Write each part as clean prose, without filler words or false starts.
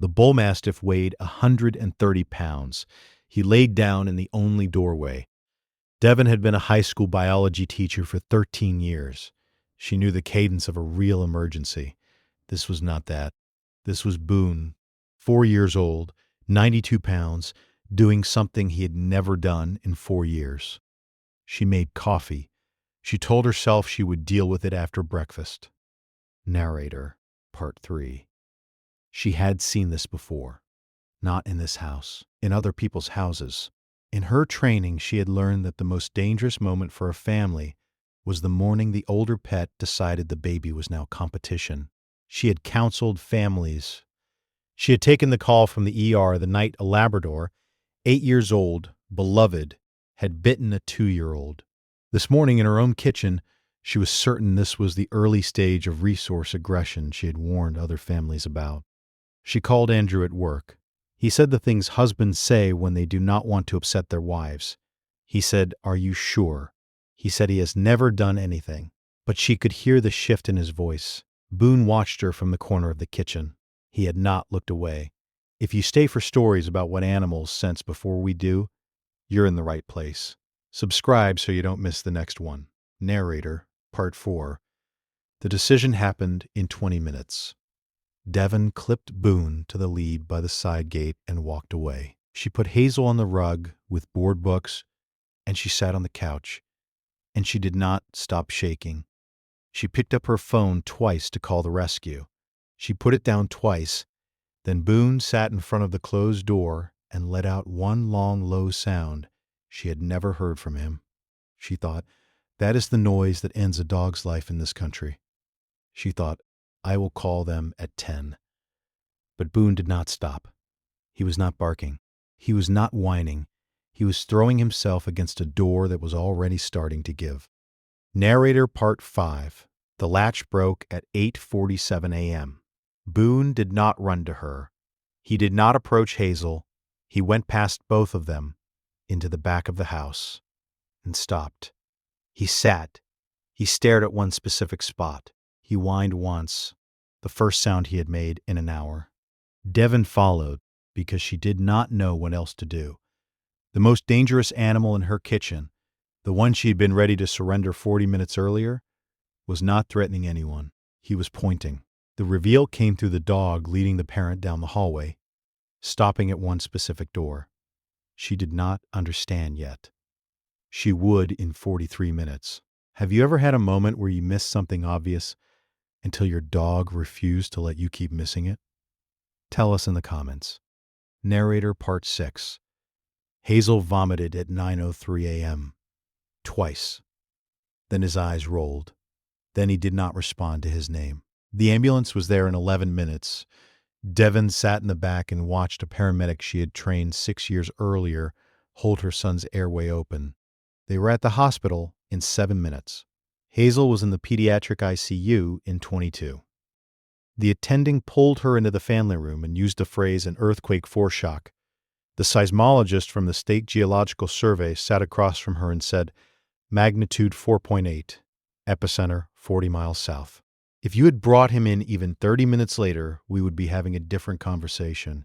The bull mastiff weighed 130 pounds. He laid down in the only doorway. Devon had been a high school biology teacher for 13 years. She knew the cadence of a real emergency. This was not that. This was Boone, 4 years old, 92 pounds, doing something he had never done in 4 years. She made coffee. She told herself she would deal with it after breakfast. Narrator, Part 3. She had seen this before. Not in this house, in other people's houses. In her training, she had learned that the most dangerous moment for a family was the morning the older pet decided the baby was now competition. She had counseled families. She had taken the call from the ER the night a Labrador, 8 years old, beloved, had bitten a 2-year-old. This morning in her own kitchen, she was certain this was the early stage of resource aggression she had warned other families about. She called Andrew at work. He said the things husbands say when they do not want to upset their wives. He said, "Are you sure?" He said he has never done anything, but she could hear the shift in his voice. Boone watched her from the corner of the kitchen. He had not looked away. If you stay for stories about what animals sense before we do, you're in the right place. Subscribe so you don't miss the next one. Narrator, Part 4. The decision happened in 20 minutes. Devon clipped Boone to the lead by the side gate and walked away. She put Hazel on the rug with board books, and she sat on the couch, and she did not stop shaking. She picked up her phone twice to call the rescue. She put it down twice. Then Boone sat in front of the closed door and let out one long, low sound she had never heard from him. She thought, that is the noise that ends a dog's life in this country. She thought, I will call them at 10. But Boone did not stop. He was not barking. He was not whining. He was throwing himself against a door that was already starting to give. Narrator Part 5. The latch broke at 8:47 a.m. Boone did not run to her. He did not approach Hazel. He went past both of them into the back of the house and stopped. He sat. He stared at one specific spot. He whined once, the first sound he had made in an hour. Devon followed because she did not know what else to do. The most dangerous animal in her kitchen, the one she had been ready to surrender 40 minutes earlier, was not threatening anyone. He was pointing. The reveal came through the dog leading the parent down the hallway, stopping at one specific door. She did not understand yet. She would in 43 minutes. Have you ever had a moment where you missed something obvious until your dog refused to let you keep missing it? Tell us in the comments. Narrator Part 6. Hazel vomited at 9:03 a.m. Twice. Then his eyes rolled. Then he did not respond to his name. The ambulance was there in 11 minutes. Devon sat in the back and watched a paramedic she had trained 6 years earlier hold her son's airway open. They were at the hospital in 7 minutes. Hazel was in the pediatric ICU in 22. The attending pulled her into the family room and used the phrase an earthquake foreshock. The seismologist from the State Geological Survey sat across from her and said, magnitude 4.8, epicenter 40 miles south. If you had brought him in even 30 minutes later, we would be having a different conversation.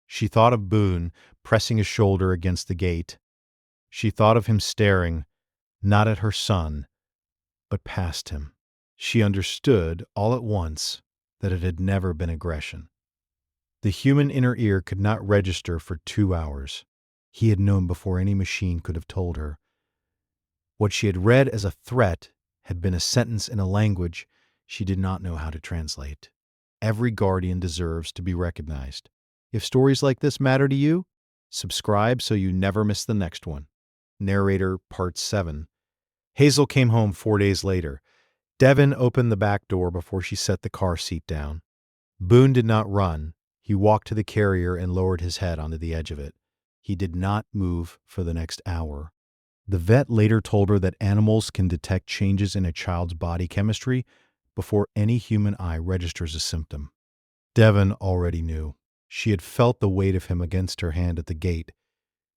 She thought of Boone pressing his shoulder against the gate. She thought of him staring, not at her son, but past him. She understood all at once that it had never been aggression. The human inner ear could not register for 2 hours. He had known before any machine could have told her. What she had read as a threat had been a sentence in a language she did not know how to translate. Every guardian deserves to be recognized. If stories like this matter to you, subscribe so you never miss the next one. Narrator Part 7. Hazel came home 4 days later. Devon opened the back door before she set the car seat down. Boone did not run. He walked to the carrier and lowered his head onto the edge of it. He did not move for the next hour. The vet later told her that animals can detect changes in a child's body chemistry before any human eye registers a symptom. Devon already knew. She had felt the weight of him against her hand at the gate.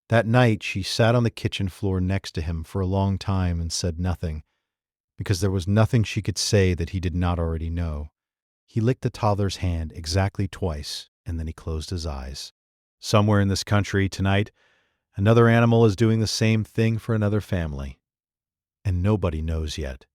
That night, she sat on the kitchen floor next to him for a long time and said nothing, because there was nothing she could say that he did not already know. He licked the toddler's hand exactly twice, and then he closed his eyes. Somewhere in this country tonight, another animal is doing the same thing for another family. And nobody knows yet